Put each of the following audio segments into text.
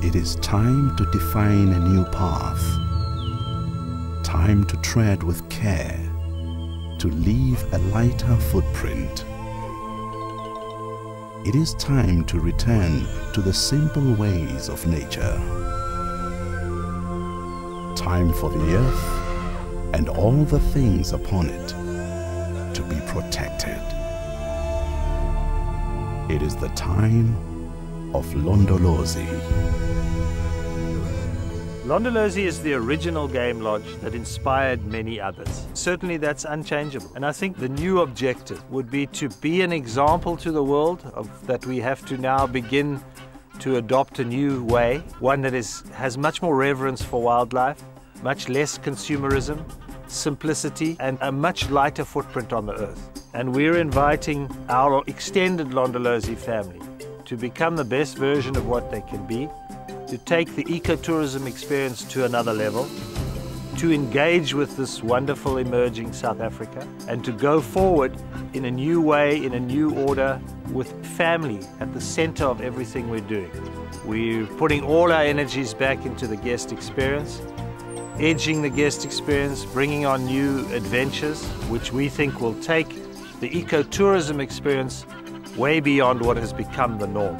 It is time to define a new path. Time to tread with care, to leave a lighter footprint. It is time to return to the simple ways of nature. Time for the earth and all the things upon it to be protected. It is the time of Londolozi. Londolozi is the original game lodge that inspired many others. Certainly that's unchangeable. And I think the new objective would be to be an example to the world of that we have to now begin to adopt a new way, one that has much more reverence for wildlife, much less consumerism, simplicity, and a much lighter footprint on the earth. And we're inviting our extended Londolozi family to become the best version of what they can be, to take the ecotourism experience to another level, to engage with this wonderful emerging South Africa, and to go forward in a new way, in a new order, with family at the center of everything we're doing. We're putting all our energies back into the guest experience, edging the guest experience, bringing on new adventures, which we think will take the ecotourism experience way beyond what has become the norm.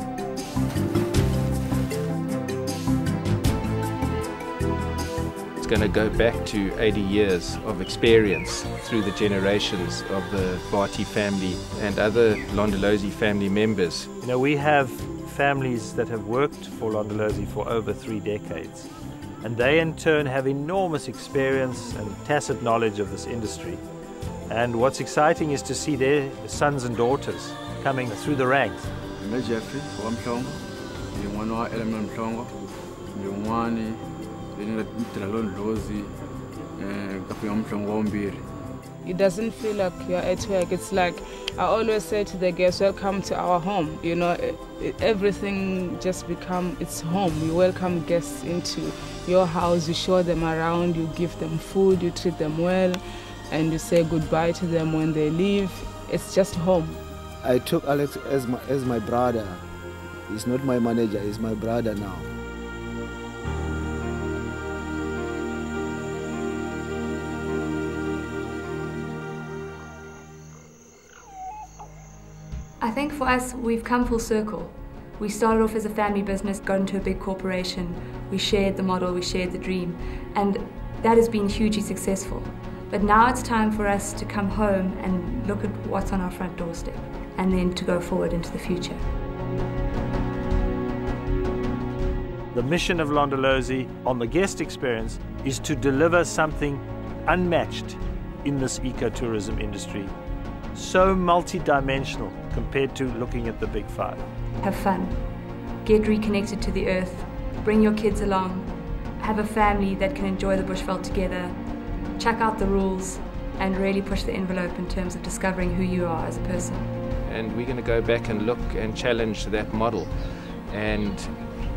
Going to go back to 80 years of experience through the generations of the Barty family and other Londolozi family members. You know, we have families that have worked for Londolozi for over 3 decades, and they in turn have enormous experience and tacit knowledge of this industry. And what's exciting is to see their sons and daughters coming through the ranks. It doesn't feel like you're at work. It's like I always say to the guests, welcome to our home. You know, everything just it's home. You welcome guests into your house, you show them around, you give them food, you treat them well, and you say goodbye to them when they leave. It's just home. I took Alex as my brother. He's not my manager, he's my brother now. I think for us, we've come full circle. We started off as a family business, got into a big corporation. We shared the model, we shared the dream, and that has been hugely successful. But now it's time for us to come home and look at what's on our front doorstep, and then to go forward into the future. The mission of Londolozi on the guest experience is to deliver something unmatched in this ecotourism industry, so multi-dimensional compared to looking at the big five. Have fun, get reconnected to the earth, bring your kids along, have a family that can enjoy the bushveld together, check out the rules, and really push the envelope in terms of discovering who you are as a person. And we're going to go back and look and challenge that model and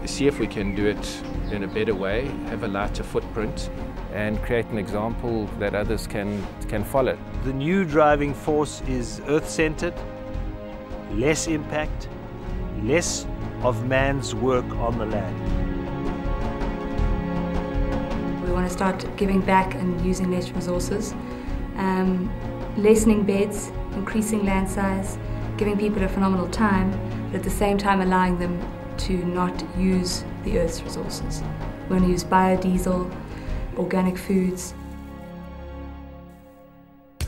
see if we can do it in a better way, have a lighter footprint, and create an example that others can follow. The new driving force is earth-centered, less impact, less of man's work on the land. We want to start giving back and using less resources, lessening beds, increasing land size, giving people a phenomenal time, but at the same time allowing them to not use the Earth's resources. We want to use biodiesel, organic foods.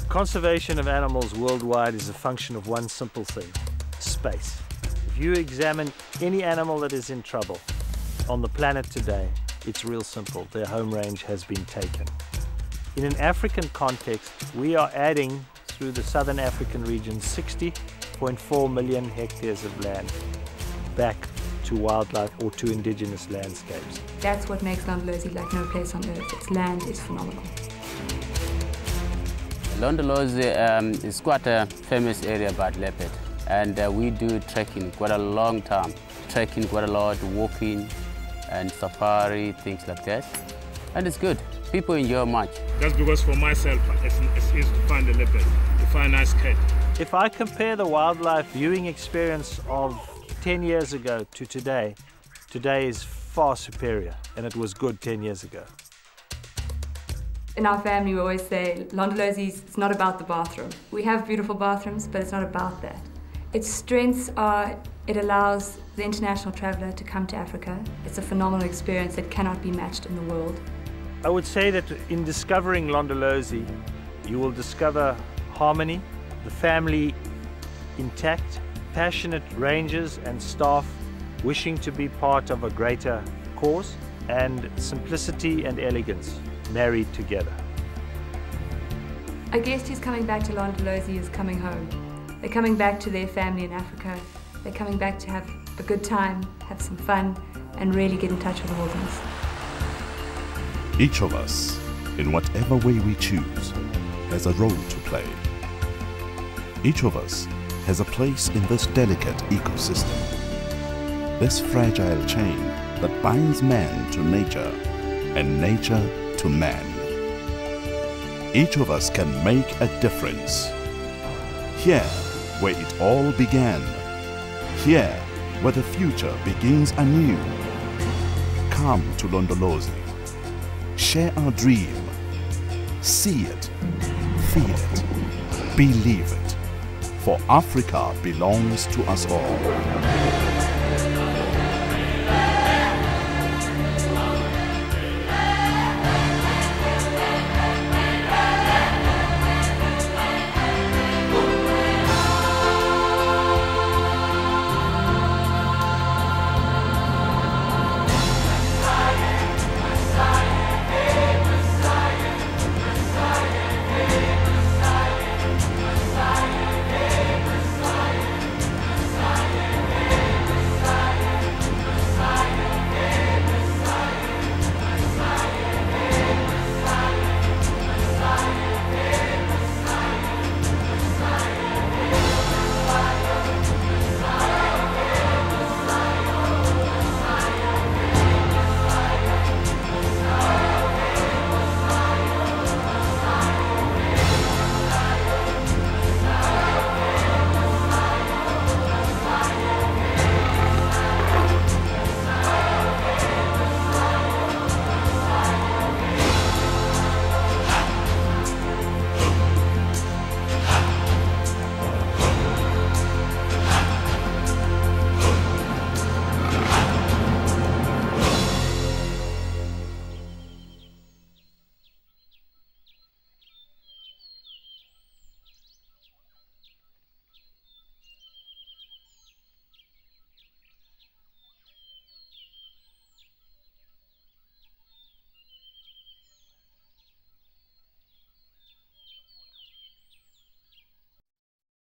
Conservation of animals worldwide is a function of one simple thing: space. If you examine any animal that is in trouble on the planet today, it's real simple. Their home range has been taken. In an African context, we are adding, through the Southern African region, 60.4 million hectares of land back to wildlife or to indigenous landscapes. That's what makes Londolozi like no place on earth. Its land is phenomenal. Londolozi is quite a famous area about leopard, and we do trekking quite a long time. Trekking quite a lot, walking and safari, things like that. And it's good. People enjoy much. That's because for myself, it's easy to find a leopard, to find a nice cat. If I compare the wildlife viewing experience of 10 years ago to today, today is far superior, and it was good 10 years ago. In our family, we always say, Londolozi is not about the bathroom. We have beautiful bathrooms, but it's not about that. Its strengths are, it allows the international traveller to come to Africa. It's a phenomenal experience that cannot be matched in the world. I would say that in discovering Londolozi, you will discover harmony, the family intact, passionate rangers and staff wishing to be part of a greater cause, and simplicity and elegance married together. A guest who's coming back to Londolozi is coming home. They're coming back to their family in Africa. They're coming back to have a good time, have some fun, and really get in touch with the wilderness. Each of us, in whatever way we choose, has a role to play. Each of us has a place in this delicate ecosystem, this fragile chain that binds man to nature and nature to man. Each of us can make a difference. Here, where it all began. Here, where the future begins anew. Come to Londolozi. Share our dream. See it. Feel it. Believe it. For Africa belongs to us all.